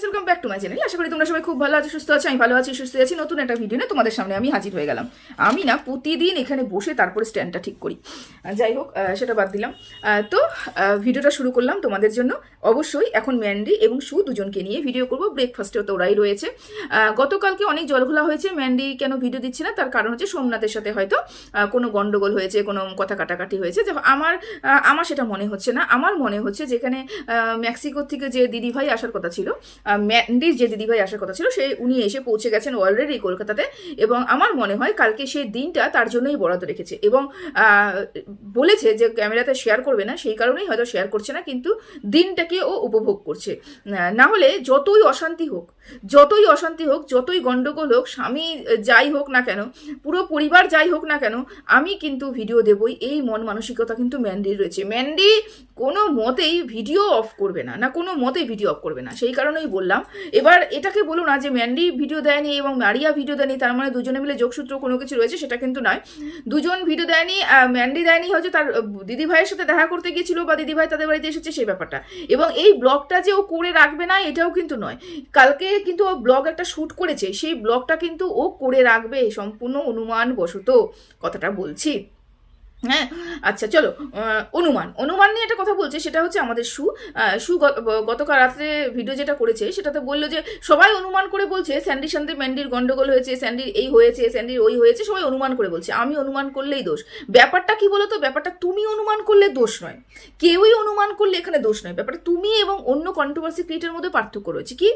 Welcome back to my channel. আশা করি তোমরা সবাই খুব ভালো আছো, সুস্থ আছো। আমি ভালো আছি, সুস্থ আছি। নতুন একটা ভিডিও নিয়ে তোমাদের সামনে আমি হাজির হয়ে গেলাম। আমি না প্রতিদিন এখানে বসে তারপরে স্ট্যান্ডটা ঠিক করি, যাই হোক সেটা বাদ দিলাম। তো ভিডিওটা শুরু করলাম তোমাদের জন্য। অবশ্যই এখন ম্যান্ডি এবং সু দুজনকে নিয়ে ভিডিও করবো। ব্রেকফাস্টেও তো ওরাই রয়েছে। গতকালকে অনেক জলঘোলা হয়েছে, ম্যান্ডি কেন ভিডিও দিচ্ছে না তার কারণ হচ্ছে সোমনাথের সাথে হয়তো কোনো গন্ডগোল হয়েছে, কোনো কথা কাটাকাটি হয়েছে। আমার সেটা মনে হচ্ছে না। আমার মনে হচ্ছে যেখানে মেক্সিকোর থেকে যে দিদিভাই আসার কথা ছিল, ম্যান্ডির যে দিদিভাই আসার কথা ছিল, উনি এসে পৌঁছে গেছেন অলরেডি কলকাতাতে। এবং আমার মনে হয় কালকে সেই দিনটা তার জন্যই বরাদ্দ রেখেছে এবং বলেছে যে ক্যামেরাতে শেয়ার করবে না, সেই কারণেই হয়তো শেয়ার করছে না, কিন্তু দিনটাকে ও উপভোগ করছে। না হলে যতই অশান্তি হোক, যতই গন্ডগোল হোক, স্বামী যাই হোক না কেন, পুরো পরিবার যাই হোক না কেন, আমি কিন্তু ভিডিও দেবই, এই মন মানসিকতা কিন্তু ম্যান্ডির রয়েছে। ম্যান্ডি কোনো মতেই ভিডিও অফ করবে না, কোনো মতেই ভিডিও অফ করবে না। সেই কারণেই বললাম। এবার এটাকে বলো না যে ম্যান্ডি ভিডিও দেয়নি এবং মারিয়া ভিডিও দেয়নি, তার মানে দুজনে মিলে যোগসূত্র কোনো কিছু রয়েছে, সেটা কিন্তু নয়। দুজন ভিডিও দেয়নি, ম্যান্ডি দেয়নি, হচ্ছে তার দিদিভাইয়ের সাথে দেখা করতে গিয়েছিল বা দিদিভাই তাদের বাড়িতে এসেছে, সেই ব্যাপারটা। এবং এই ব্লগটা যে ও করে রাখবে না এটাও কিন্তু নয়। কালকে কিন্তু ও ব্লগ একটা শ্যুট করেছে, সেই ব্লগটা কিন্তু ও করে রাখবে, সম্পূর্ণ অনুমান বশত কথাটা বলছি। হ্যাঁ, আচ্ছা চলো, অনুমান নিয়ে একটা কথা বলছে, সেটা হচ্ছে আমাদের সু গতকাল রাত্রে ভিডিও যেটা করেছে সেটাতে বললো যে সবাই অনুমান করে বলছে স্যান্ডির সাথে ম্যান্ডির গন্ডগোল হয়েছে, স্যান্ডির এই হয়েছে, স্যান্ডির ওই হয়েছে, সবাই অনুমান করে বলছে। আমি অনুমান করলেই দোষ। ব্যাপারটা কি বলো তো, ব্যাপারটা তুমি অনুমান করলে দোষ নয়, কেউই অনুমান করলে এখানে দোষ নয়। ব্যাপারটা তুমি এবং অন্য কন্ট্রোভার্সি ক্রিয়েটারের মধ্যে পার্থক্য রয়েছে। কি,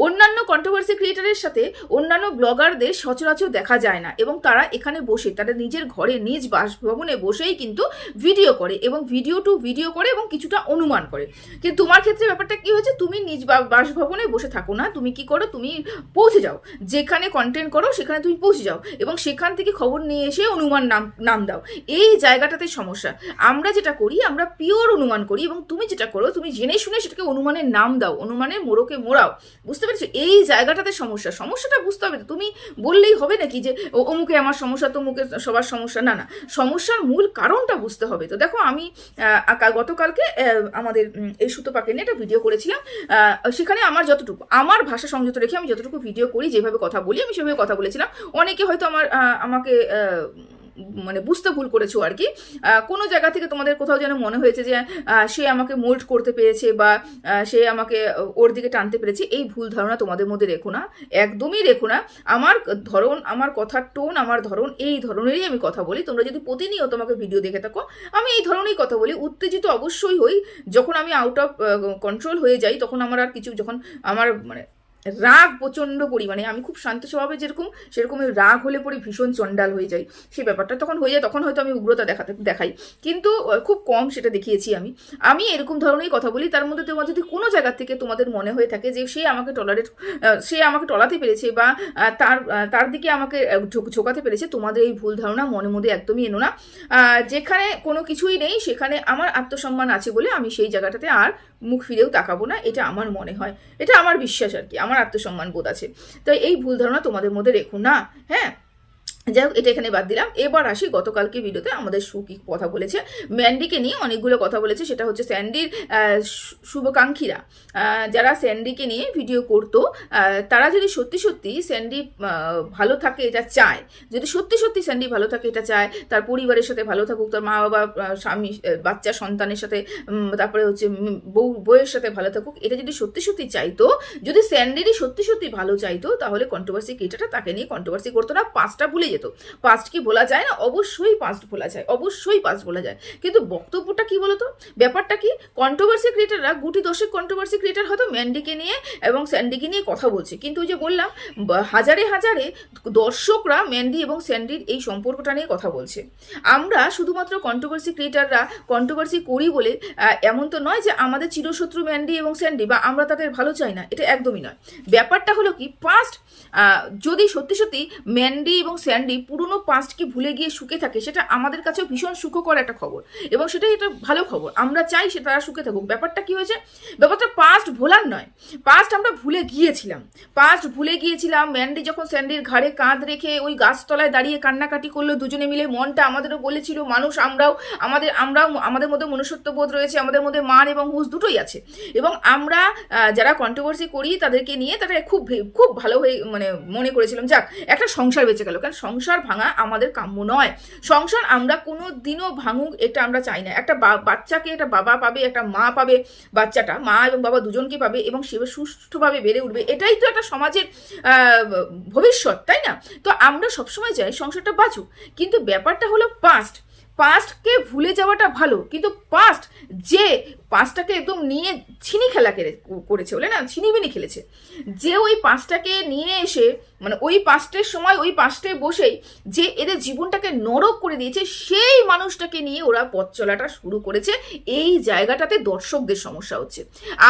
অন্যান্য কন্ট্রোভার্সি ক্রিয়েটারের সাথে অন্যান্য ব্লগারদের সচরাচর দেখা যায় না, এবং তারা এখানে বসে তাদের নিজের ঘরে নিজ বাসভবনে বসেই কিন্তু ভিডিও করে এবং ভিডিও করে এবং কিছুটা অনুমান করে। কিন্তু তোমার ক্ষেত্রে ব্যাপারটা কি হয়েছে, তুমি নিজ বাসভবনে বসে থাকো না, তুমি কি করো, তুমি পৌঁছে যাও, যেখানে কন্টেন্ট করো সেখানে তুমি পৌঁছে যাও এবং সেখান থেকে খবর নিয়ে এসে অনুমান নাম দাও। এই জায়গাটাতে সমস্যা। আমরা যেটা করি, আমরা পিওর অনুমান করি, এবং তুমি যেটা করো, তুমি জেনে শুনে সেটাকে অনুমানের নাম দাও, অনুমানের মোড়কে মোড়াও। বুঝতে পেরেছো? এই জায়গাটাতে সমস্যাটা বুঝতে হবে। তুমি বললেই হবে নাকি যে অমুকে আমার সমস্যা, তমুকে সবার সমস্যা? না, সমস্যার মূল কারণটা বুঝতে হবে। তো দেখো, আমি গতকালকে আমাদের এই সুতোপাকে নিয়ে একটা ভিডিও করেছিলাম। সেখানে আমার যতটুকু, আমার ভাষা সংযত রেখে আমি যতটুকু ভিডিও করি, যেভাবে কথা বলি আমি সেভাবে কথা বলেছিলাম। অনেকে হয়তো আমাকে মানে বুঝতে ভুল করেছো আর কি। কোনো জায়গা থেকে তোমাদের কোথাও যেন মনে হয়েছে যে সে আমাকে মোল্ড করতে পেরেছে বা সে আমাকে ওর দিকে টানতে পেরেছে। এই ভুল ধারণা তোমাদের মধ্যে রেখো না, একদমই রেখো না। আমার ধরন, আমার কথার টোন, আমার ধরন, এই ধরনেরই আমি কথা বলি। তোমরা যদি প্রতিনিয়ত তোমাকে ভিডিও দেখে থাকো, আমি এই ধরনেরই কথা বলি। উত্তেজিত অবশ্যই হই, যখন আমি আউট অফ কন্ট্রোল হয়ে যাই, তখন আমার আর কিছু, যখন আমার মানে রাগ প্রচণ্ড পরিমাণে, আমি খুব শান্ত স্বভাবে সেরকম রাগ হলে পরে ভীষণ চণ্ডাল হয়ে যায়, সেই ব্যাপারটা তখন হয়ে যায়, তখন হয়তো আমি উগ্রতা দেখাই, কিন্তু খুব কম সেটা দেখিয়েছি। আমি এরকম ধরনেরই কথা বলি। তার মধ্যে তোমার যদি কোনো জায়গা থেকে তোমাদের মনে হয়ে থাকে যে সে আমাকে টলাতে পেরেছে বা তার দিকে আমাকে ঝোঁকাতে পেরেছে, তোমাদের এই ভুল ধারণা মনের মধ্যে একদমই এনো না। যেখানে কোনো কিছুই নেই সেখানে আমার আত্মসম্মান আছে বলে আমি সেই জায়গাটাতে আর মুখ ফিরেও তাকাবো না, এটা আমার মনে হয়, এটা আমার বিশ্বাস আর কি, আমার আত্মসম্মান বোধ আছে। তাই এই ভুল ধারণা তোমাদের মধ্যে রেখো না। হ্যাঁ, যাই হোক, এটা এখানে বাদ দিলাম। এবার আসি গতকালকে ভিডিওতে আমাদের সু কি কথা বলেছে। ম্যান্ডিকে নিয়ে অনেকগুলো কথা বলেছে, সেটা হচ্ছে স্যান্ডির শুভাকাঙ্ক্ষীরা যারা স্যান্ডিকে নিয়ে ভিডিও করতো, তারা যদি সত্যি স্যান্ডি ভালো থাকে এটা চায়, যদি সত্যি স্যান্ডি ভালো থাকে এটা চায়, তার পরিবারের সাথে ভালো থাকুক, তার মা বাবা, স্বামী, বাচ্চা, সন্তানের সাথে, তারপরে হচ্ছে বউয়ের সাথে ভালো থাকুক, এটা যদি সত্যি চাইতো, যদি স্যান্ডিরই সত্যি ভালো চাইতো, তাহলে কন্ট্রোভার্সি ক্রিয়েটারটা তাকে নিয়ে কন্ট্রোভার্সি করতো না, পাঁচটা ভুলে যেত। পাস্ট কি বলা যায় না? অবশ্যই পাস্ট বলা যায়, অবশ্যই পাস্ট বলা যায়, কিন্তু বক্তব্যটা কি বলতো, ব্যাপারটা কি, কন্ট্রোভার্সি ক্রিয়েটাররা গুটি দশেক কন্ট্রোভার্সি ক্রিয়েটার হয়তো ম্যান্ডিকে নিয়ে এবং স্যান্ডিকে নিয়ে কথা বলছে, কিন্তু ওই যে বললাম হাজারে দর্শকরা ম্যান্ডি এবং স্যান্ডির এই সম্পর্কটা নিয়ে কথা বলছে। আমরা শুধুমাত্র কন্ট্রোভার্সি ক্রিয়েটাররা কন্ট্রোভার্সি করি বলে এমন তো নয় যে আমাদের চিরশত্রু ম্যান্ডি এবং স্যান্ডি বা আমরা তাদের ভালো চাই না, এটা একদমই নয়। ব্যাপারটা হলো কি, পাস্ট যদি সত্যি ম্যান্ডি এবং স্যান্ডি ম্যান্ডি পুরনো পাস্টকে ভুলে গিয়ে সুখে থাকে, সেটা আমাদের কাছেও ভীষণ সুখকর একটা খবর, এবং সেটাই এটা ভালো খবর। আমরা চাই সে তারা সুখে থাকুক। ব্যাপারটা কি হয়েছে, ব্যাপারটা পাস্ট ভোলার নয়, পাস্ট আমরা ভুলে গিয়েছিলাম। ম্যান্ডি যখন স্যান্ডির ঘাড়ে কাঁধ রেখে ওই গাছতলায় দাঁড়িয়ে কান্নাকাটি করলো দুজনে মিলে, মনটা আমাদেরও বলেছিল মানুষ আমরাও আমাদের মধ্যে মনুষ্যত্ববোধ রয়েছে, আমাদের মধ্যে মান এবং হুঁশ দুটোই আছে, এবং আমরা যারা কন্ট্রোভার্সি করি তাদেরকে নিয়ে তারা খুব খুব ভালো হয়ে মনে করেছিলাম যাক একটা সংসার বেঁচে গেল। কারণ সংসার ভাঙা আমাদের কাম্য নয়, সংসার আমরা কোনো দিনও ভাঙুক এটা আমরা চাই না। একটা বাচ্চাকে একটা বাবা পাবে, একটা মা পাবে, বাচ্চাটা মা এবং বাবা দুজনকে পাবে এবং সে সুষ্ঠুভাবে বেড়ে উঠবে, এটাই তো একটা সমাজের ভবিষ্যৎ, তাই না? তো আমরা সবসময় চাই সংসারটা বাঁচুক, কিন্তু ব্যাপারটা হলো পাস্টকে ভুলে যাওয়াটা ভালো, কিন্তু পাস্টটাকে একদম নিয়ে ছিনি খেলা করেছে, বলে না, ছিনিবিনি খেলেছে, যে ওই পাস্টটাকে নিয়ে এসে ওই পাস্টের সময় ওই পাস্টে বসেই যে এদের জীবনটাকে নরক করে দিয়েছে, সেই মানুষটাকে নিয়ে ওরা পথ চলাটা শুরু করেছে। এই জায়গাটাতে দর্শকদের সমস্যা হচ্ছে।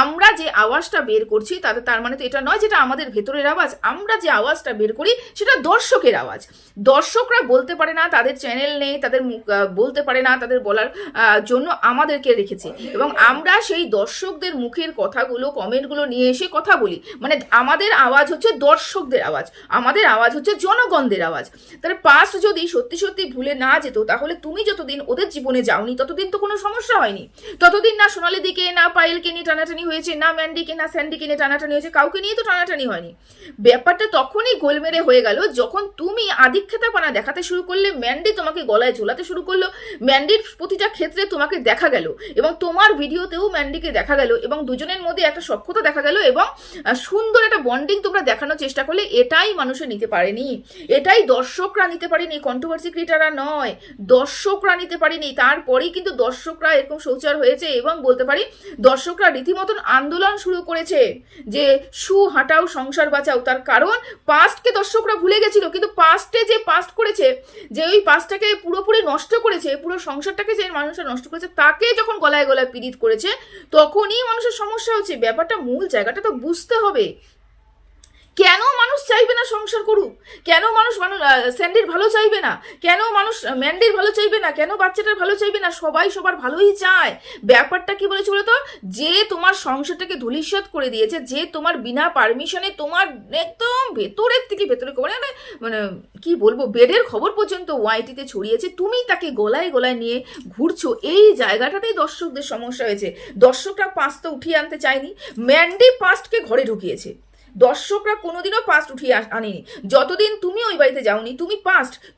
আমরা যে আওয়াজটা বের করছি তার মানে তো এটা নয় যেটা আমাদের ভেতরের আওয়াজ। আমরা যে আওয়াজটা বের করি সেটা দর্শকের আওয়াজ। দর্শকরা বলতে পারে না, তাদের চ্যানেল নেই, তাদের বলতে পারে না, তাদের বলার জন্য আমাদেরকে রেখেছে, এবং আমরা সেই দর্শকদের মুখের কথাগুলো, কমেন্টগুলো নিয়ে এসে কথা বলি। আমাদের আওয়াজ হচ্ছে দর্শকদের আওয়াজ, আমাদের আওয়াজ হচ্ছে জনগণদের আওয়াজ। তাহলে পাস্ট যদি সত্যি সত্যি ভুলে না যেত, তাহলে তুমি যতদিন ওদের জীবনে যাওনি ততদিন তো কোনো সমস্যা হয়নি। ততদিন না সোনালি দিকে, না পায়েলকে নিয়ে টানাটানি হয়েছে, না ম্যান্ডিকে, না স্যান্ডিকে নিয়ে টানাটানি হয়েছে, কাউকে নিয়ে তো টানাটানি হয়নি। ব্যাপারটা তখনই গোলমেলে হয়ে গেল যখন তুমি আদিক্ষেতাপানা দেখাতে শুরু করলে, ম্যান্ডি তোমাকে গলায় ঝোলাতে শুরু করলো, ম্যান্ডির প্রতিটা ক্ষেত্রে তোমাকে দেখা গেল, এবং তোমার ভিডিওতেও ম্যান্ডিকে দেখা গেল, এবং দুজনের মধ্যে একটা সখ্যতা দেখা গেল, এবং সুন্দর একটা বন্ডিং তোমরা দেখানোর চেষ্টা করলে। এটাই মানুষে নিতে পারেনি, এটাই দর্শকরা নিতে পারেনি, কন্ট্রোভার্সি ক্রিয়েটাররা নয়, দর্শকরা নিতে পারেনি। তারপরেই কিন্তু দর্শকরা এরকম সোচ্চার হয়েছে, এবং বলতে পারি দর্শকরা রীতিমতন আন্দোলন শুরু করেছে যে সু হাঁটাও সংসার বাঁচাও। তার কারণ পাস্টকে দর্শকরা ভুলে গেছিল, কিন্তু পাস্টে যে পাস্ট করেছে, যে ওই পাস্টটাকে পুরোপুরি নষ্ট করেছে, পুরো সংসারটাকে যে মানুষটা নষ্ট করেছে, তাকে যখন গলায় গলায় পীড়িত করেছে, তখনই মানুষের সমস্যা হচ্ছে। ব্যাপারটা মূল জায়গাটা তো বুঝতে হবে। কেন মানুষ চাইবে না সংসার করুক? কেন মানুষ স্যান্ডির ভালো চাইবে না? কেন মানুষ ম্যান্ডির ভালো চাইবে না? কেন বাচ্চাটার ভালো চাইবে না? সবাই সবার ভালোই চায়। ব্যাপারটা কি বলেছে বলতো, যে তোমার সংসারটাকে ধূলিসাৎ করে দিয়েছে, যে তোমার বিনা পারমিশনে তোমার একদম ভেতরের থেকে ভেতরে কি বলবো, বেডের খবর পর্যন্ত ওয়াইটিতে ছড়িয়েছে, তুমি তাকে গলায় গলায় নিয়ে ঘুরছো। এই জায়গাটাতেই দর্শকদের সমস্যা হয়েছে। দর্শকরা পাস্ট তো উঠিয়ে আনতে চায়নি, ম্যান্ডি পাস্টকে ঘরে ঢুকিয়েছে। দর্শকরা কোনোদিনও পাস্ট উঠিয়ে আনেনি। যতদিন তুমি ওই বাড়িতে যাওনি,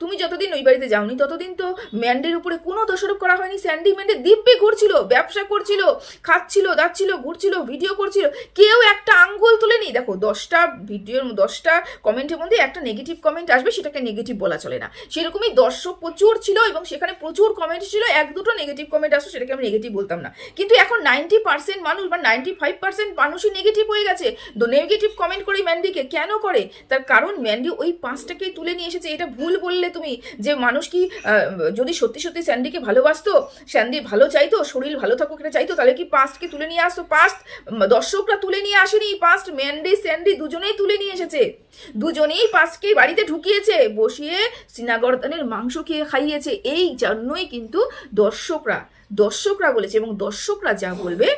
তুমি যতদিন ওই বাড়িতে যাওনি, ততদিন তো ম্যান্ডির উপরে কোনো দোষারোপ করা হয়নি। স্যান্ডি ম্যান্ডি দিব্যি ঘুরছিল, ব্যবসা করছিল, খাচ্ছিল, দাচ্ছিল, ঘুরছিল, ভিডিও করছিল, কেউ একটা আঙ্গুল তুলেনি। দেখো 10টা ভিডিওর 10টা কমেন্টের মধ্যে একটা নেগেটিভ কমেন্ট আসবে, সেটাকে নেগেটিভ বলা চলে না। সেরকমই দর্শক প্রচুর ছিল, এবং সেখানে প্রচুর কমেন্ট ছিল, 1-2টো নেগেটিভ কমেন্ট আসতো, সেটাকে আমি নেগেটিভ বলতাম না। কিন্তু এখন 90% মানুষ বা 95% মানুষই নেগেটিভ হয়ে গেছে। নেগেটিভ কমেন্ট করে ম্যান্ডিকে কেন করে? তার কারণ ম্যান্ডি ওই পাঁচটাকেই তুলে নিয়ে এসেছে। এটা ভুল বললে তুমি, যে মানুষ কি যদি সত্যি সত্যি স্যান্ডিকে ভালোবাসতো, স্যান্ডি ভালো চাইতো, শরীর ভালো থাকুক এটা চাইতো, তাহলে কি পাস্টকে তুলে নিয়ে আসতো? পাস্ট দর্শকরা তুলে নিয়ে আসেনি, পাস্ট ম্যান্ডি স্যান্ডি দুজনেই তুলে নিয়ে এসেছে। দুজনেই পাস্টকে বাড়িতে ঢুকিয়েছে, বসিয়ে সিনাগর্দানের মাংস খেয়ে খাইয়েছে। এই জন্যই কিন্তু দর্শকরা বলেছে, এবং দর্শকরা যা বলবে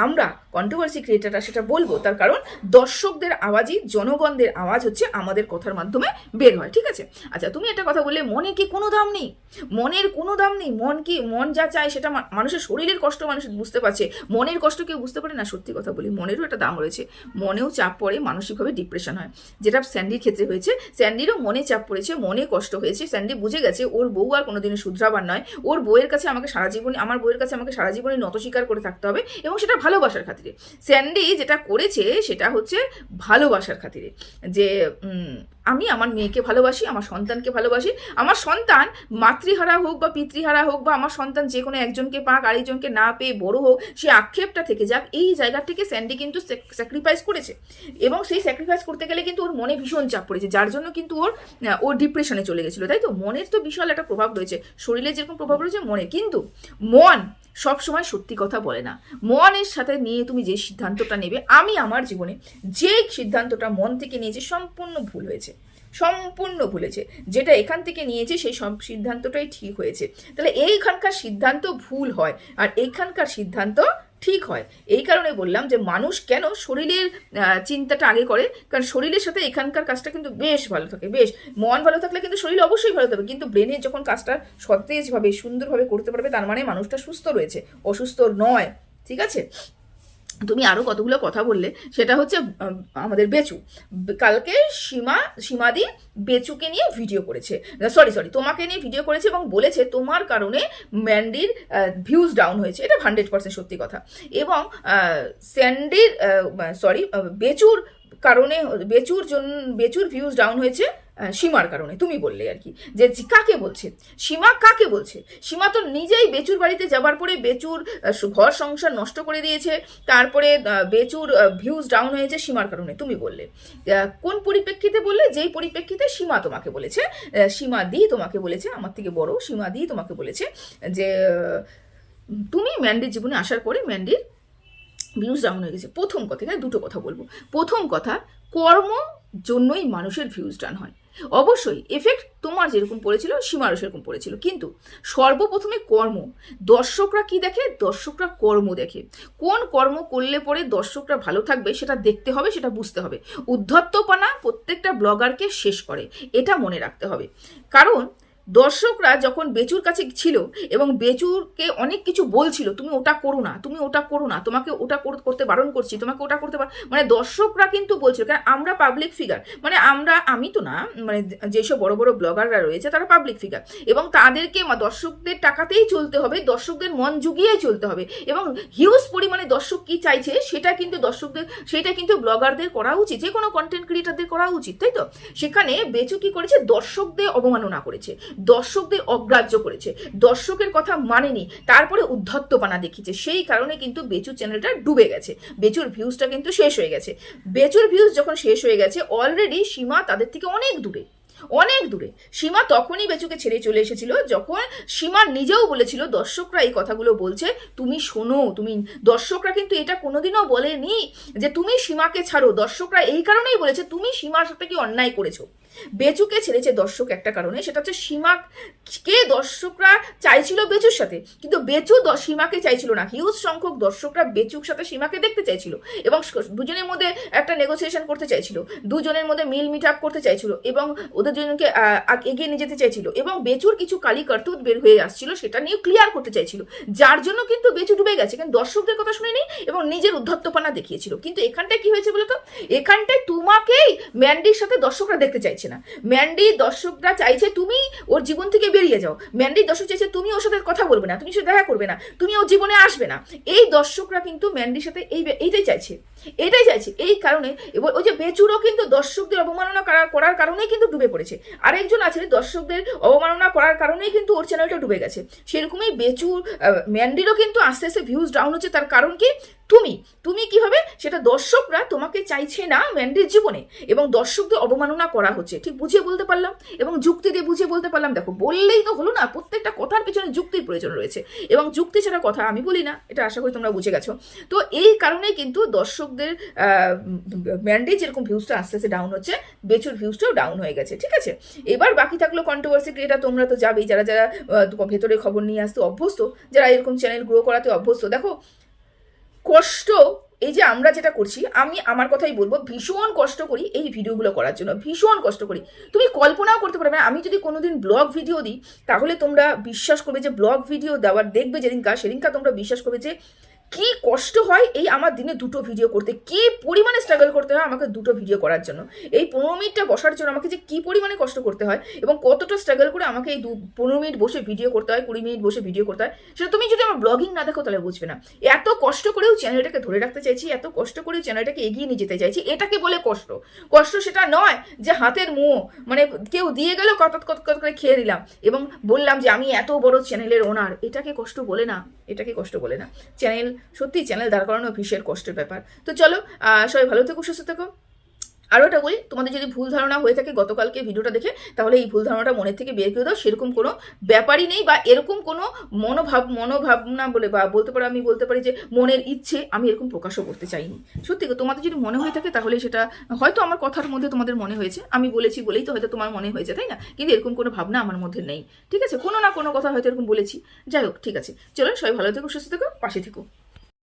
আমরা কন্ট্রোভার্সি ক্রিয়েটাররা সেটা বলবো। তার কারণ দর্শকদের আওয়াজই, জনগণদের আওয়াজ হচ্ছে আমাদের কথার মাধ্যমে বের হয়, ঠিক আছে? আচ্ছা, তুমি একটা কথা বললে, মনে কি কোনো দাম নেই? মনের কোনো দাম নেই। মন যা চায় সেটা, মানুষের শরীরের কষ্ট মানুষ বুঝতে পারছে, মনের কষ্ট কেউ বুঝতে পারে না। সত্যি কথা বলি, মনেরও একটা দাম রয়েছে। মনেও চাপ পড়ে, মানসিকভাবে ডিপ্রেশন হয়, যেটা স্যান্ডির ক্ষেত্রে হয়েছে। স্যান্ডিরও মনে চাপ পড়েছে, মনে কষ্ট হয়েছে। স্যান্ডি বুঝে গেছে ওর বউ আর কোনোদিনও শুধরাবার নয়। ওর বউয়ের কাছে আমার বউয়ের কাছে আমাকে সারা জীবনে নত স্বীকার করে থাকতে হবে, এবং সেটা ভালোবাসার খাতিরে। স্যান্ডি যেটা করেছে সেটা হচ্ছে ভালোবাসার খাতিরে, যে আমি আমার মেয়েকে ভালোবাসি, আমার সন্তানকে ভালোবাসি। আমার সন্তান মাতৃহারা হোক বা পিতৃহারা হোক, বা আমার সন্তান যে কোনো একজনকে পাক, আরেকজনকে না পেয়ে বড় হোক, সে আক্ষেপটা থেকে যাক, এই জায়গা থেকে স্যান্ডি কিন্তু স্যাক্রিফাইস করেছে। এবং সেই স্যাক্রিফাইস করতে গেলে কিন্তু ওর মনে ভীষণ চাপ পড়েছে, যার জন্য কিন্তু ওর ডিপ্রেশনে চলে গেছিলো, তাই তো? মনের তো বিশাল একটা প্রভাব রয়েছে, শরীরে যেরকম প্রভাব রয়েছে মনে, কিন্তু মন সব সময় সত্যি কথা বলে না। মনের সাথে নিয়ে তুমি যে সিদ্ধান্তটা নেবে, আমি আমার জীবনে যে সিদ্ধান্তটা মন থেকে নিয়েছি সম্পূর্ণ ভুল হয়েছে, সম্পূর্ণ ভুলেছে। যেটা এখান থেকে নিয়েছে সেই সব সিদ্ধান্তটাই ঠিক হয়েছে। তাহলে এইখানকার সিদ্ধান্ত ভুল হয় আর এইখানকার সিদ্ধান্ত ঠিক হয়। এই কারণে বললাম যে মানুষ কেন শরীরের চিন্তাটা আগে করে, কারণ শরীরের সাথে এখানকার কাজটা কিন্তু বেশ ভালো থাকে। বেশ মন ভালো থাকলে কিন্তু শরীর অবশ্যই ভালো থাকবে, কিন্তু ব্রেনের যখন কাজটা সতেজভাবে সুন্দরভাবে করতে পারবে তার মানে মানুষটা সুস্থ রয়েছে, অসুস্থ নয়। ঠিক আছে, তুমি আরও কতগুলো কথা বললে, সেটা হচ্ছে আমাদের বেচু কালকে সীমাদি বেচুকে নিয়ে ভিডিও করেছে, সরি তোমাকে নিয়ে ভিডিও করেছে এবং বলেছে তোমার কারণে ম্যান্ডির ভিউজ ডাউন হয়েছে। এটা 100% সত্যি কথা। এবং স্যান্ডির বেচুর কারণে বেচুর ভিউজ ডাউন হয়েছে সীমার কারণে। তুমি বললে আর কি যে কাকে বলছে সীমা, কাকে বলছে সীমা? তো নিজেই বেচুর বাড়িতে যাবার পরে বেচুর ঘর সংসার নষ্ট করে দিয়েছে, তারপরে বেচুর ভিউজ ডাউন হয়েছে সীমার কারণে। তুমি বললে কোন পরিপ্রেক্ষিতে বললে? যেই পরিপ্রেক্ষিতে সীমা তোমাকে বলেছে, সীমা দি তোমাকে বলেছে, আমার থেকে বড় সীমা দি তোমাকে বলেছে যে তুমি ম্যান্ডির জীবনে আসার পরে ম্যান্ডির ভিউজ ডাউন হয়ে গেছে। প্রথম কথা, এখানে দুটো কথা বলবো। প্রথম কথা, কর্ম জন্যই মানুষের ভিউজ ডাউন হয়। অবশ্যই এফেক্ট তোমার যেরকম পড়েছিল সীমারও সেরকম পড়েছিল, কিন্তু সর্বপ্রথমে কর্ম। দর্শকরা কি দেখে? দর্শকরা কর্ম দেখে। কোন কর্ম করলে পরে দর্শকরা ভালো থাকবে সেটা দেখতে হবে, সেটা বুঝতে হবে। উদ্ধত্তপনা প্রত্যেকটা ব্লগারকে শেষ করে, এটা মনে রাখতে হবে। কারণ দর্শকরা যখন বেচুর কাছে ছিল এবং বেচুরকে অনেক কিছু বলছিল, তুমি ওটা করো না, তুমি ওটা করো না, তোমাকে ওটা করতে বারণ করছি, তোমাকে ওটা করতে মানে দর্শকরা কিন্তু বলছিল, কারণ আমরা পাবলিক ফিগার, মানে আমি তো না, মানে যেসব বড় বড় ব্লগাররা রয়েছে তারা পাবলিক ফিগার এবং তাদেরকে দর্শকদের টাকাতেই চলতে হবে, দর্শকদের মন জুগিয়ে চলতে হবে এবং হিউজ পরিমাণে দর্শক কি চাইছে সেটা কিন্তু ব্লগারদের করা উচিত, যে কোনো কন্টেন্ট ক্রিয়েটারদের করা উচিত, তাই তো? সেখানে বেচু কি করেছে? দর্শকদের অবমাননা করেছে, দর্শকদের অগ্রাহ্য করেছে, দর্শকের কথা মানেনি, তারপরে উদ্ধত্তপনা দেখিয়েছে। সেই কারণে কিন্তু বেচুর চ্যানেলটা ডুবে গেছে, বেচুর ভিউজটা কিন্তু শেষ হয়ে গেছে। বেচুর ভিউজ যখন শেষ হয়ে গেছে, অলরেডি সীমা তাদের থেকে অনেক দূরে। সীমা তখনই বেচুকে ছেড়ে চলে এসেছিল যখন সীমা নিজেও বলেছিল দর্শকরা এই কথাগুলো বলছে, তুমি শোনো। দর্শকরা কিন্তু এটা কোনোদিনও বলেনি যে তুমি সীমাকে ছাড়ো, দর্শকরা এই কারণেই বলেছে তুমি সীমার সাথে কি অন্যায় করেছো। বেচুকে ছেড়েছে দর্শক একটা কারণে, সেটা হচ্ছে সীমাকে দর্শকরা চাইছিল বেচুর সাথে, কিন্তু বেচু সীমাকে চাইছিল না। হিউজ সংখ্যক দর্শকরা বেচুর সাথে সীমাকে দেখতে চাইছিল এবং দুজনের মধ্যে একটা নেগোসিয়েশন করতে চাইছিল, দুজনের মধ্যে মিট আপ করতে চাইছিল এবং ওদের দুজনকে এগিয়ে নিয়ে যেতে চাইছিল এবং বেচুর কিছু কালি কার্তুত বের হয়ে আসছিল, সেটা নিয়ে ক্লিয়ার করতে চাইছিল, যার জন্য কিন্তু বেচু ডুবে গেছে। কিন্তু দর্শকদের কথা শুনেনি এবং নিজের উদ্ধত্তপনা দেখিয়েছিল। কিন্তু এখানটায় কি হয়েছে বলতো? এখানটায় তোমাকেই ম্যান্ডির সাথে দর্শকরা দেখতে চাইছে না। ম্যান্ডি দর্শকরা চাইছে তুমি ওর জীবন থেকে বেরিয়ে যাও, ম্যান্ডি দর্শক চাইছে তুমি ওর সাথে কথা বলবে না, তুমি সাথে দেখা করবে না, তুমি ওর জীবনে আসবে না। এই দর্শকরা কিন্তু ম্যান্ডির সাথে এইটাই চাইছে। এই কারণে ওই যে বেচুরও কিন্তু দর্শকদের অবমাননা করার কারণেই কিন্তু ডুবে পড়েছে। আরেকজন আছে দর্শকদের অবমাননা করার কারণেই কিন্তু ওর চ্যানেলটা ডুবে গেছে। সেরকমই বেচুর ম্যান্ডিরও কিন্তু আস্তে আস্তে ভিউজ ডাউন হচ্ছে। তার কারণ কি? তুমি কিভাবে সেটা দর্শকরা তোমাকে চাইছে না ম্যান্ডির জীবনে এবং দর্শকদের অবমাননা করা হচ্ছে। ঠিক বুঝিয়ে বলতে পারলাম এবং যুক্তি দিয়ে বুঝিয়ে বলতে পারলাম। দেখো, বললেই তো হলো না, প্রত্যেকটা কথার পেছনে যুক্তির প্রয়োজন রয়েছে এবং যুক্তি ছাড়া কথা আমি বলি না, এটা আশা করি তোমরা বুঝে গেছো। তো এই কারণেই কিন্তু দর্শকদের ম্যান্ডি যেরকম ভিউজটা আস্তে আস্তে ডাউন হচ্ছে, বেচুর ভিউজটাও ডাউন হয়ে গেছে। ঠিক আছে, এবার বাকি থাকলো কন্ট্রোভার্সি ক্রিয়েটার। তোমরা তো যাবেই, যারা ভেতরে খবর নিয়ে আসতে অভ্যস্ত, যারা এরকম চ্যানেল গ্রো করাতে অভ্যস্ত। দেখো, কষ্ট এই যে আমরা যেটা করছি, আমি আমার কথাই বলবো, ভীষণ কষ্ট করি এই ভিডিওগুলো করার জন্য, ভীষণ কষ্ট করি। তুমি কল্পনাও করতে পারবে না। আমি যদি কোনোদিন ব্লগ ভিডিও দিই তাহলে তোমরা বিশ্বাস করবে যে ব্লগ ভিডিও দেওয়ার দেখবে সেদিনকা তোমরা বিশ্বাস করবে যে কি কষ্ট হয় এই আমার দিনে দুটো ভিডিও করতে, কি পরিমাণে স্ট্রাগল করতে হয় আমাকে দুটো ভিডিও করার জন্য। এই 15 মিনিটটা বসার জন্য আমাকে যে কি পরিমাণে কষ্ট করতে হয় এবং কতটা স্ট্রাগল করে আমাকে এই 15 মিনিট বসে ভিডিও করতে হয়, 20 মিনিট বসে ভিডিও করতে হয়, সেটা তুমি যদি আমার ব্লগিং না দেখো তাহলে বুঝবে না। এত কষ্ট করেও চ্যানেলটাকে ধরে রাখতে চাইছি, এত কষ্ট করেও চ্যানেলটাকে এগিয়ে নিয়ে যেতে চাইছি, এটাকে বলে কষ্ট সেটা নয় যে হাতের মোহ, মানে কেউ দিয়ে গেল কত করে খেয়ে নিলাম এবং বললাম যে আমি এত বড় চ্যানেলের ওনার। এটাকে কষ্ট বলে না, চ্যানেল দাঁড় করানো ভীষণ কষ্টের ব্যাপার। তো চলো, সবাই ভালো থেকো, সুস্থ থেকো। আরও এটা বলি, তোমাদের যদি ভুল ধারণা হয়ে থাকে গতকালকে ভিডিওটা দেখে, তাহলে এই ভুল ধারণাটা মনের থেকে বের করে দাও। সেরকম কোনো ব্যাপারই নেই, বা এরকম কোনো মনোভাবনা বলে, বা বলতে পারো, আমি বলতে পারি যে মনের ইচ্ছে আমি এরকম প্রকাশও করতে চাইনি। সত্যি তোমাদের যদি মনে হয়ে থাকে তাহলে সেটা হয়তো আমার কথার মধ্যে তোমাদের মনে হয়েছে, আমি বলেছি বলেই তো হয়তো তোমার মনে হয়েছে, তাই না? কিন্তু এরকম কোনো ভাবনা আমার মধ্যে নেই, ঠিক আছে? কোনো না কোনো কথা হয়তো এরকম বলেছি। যাই হোক, ঠিক আছে, চলো সবাই ভালো থেকো, সুস্থ থেকো, পাশে থেকো।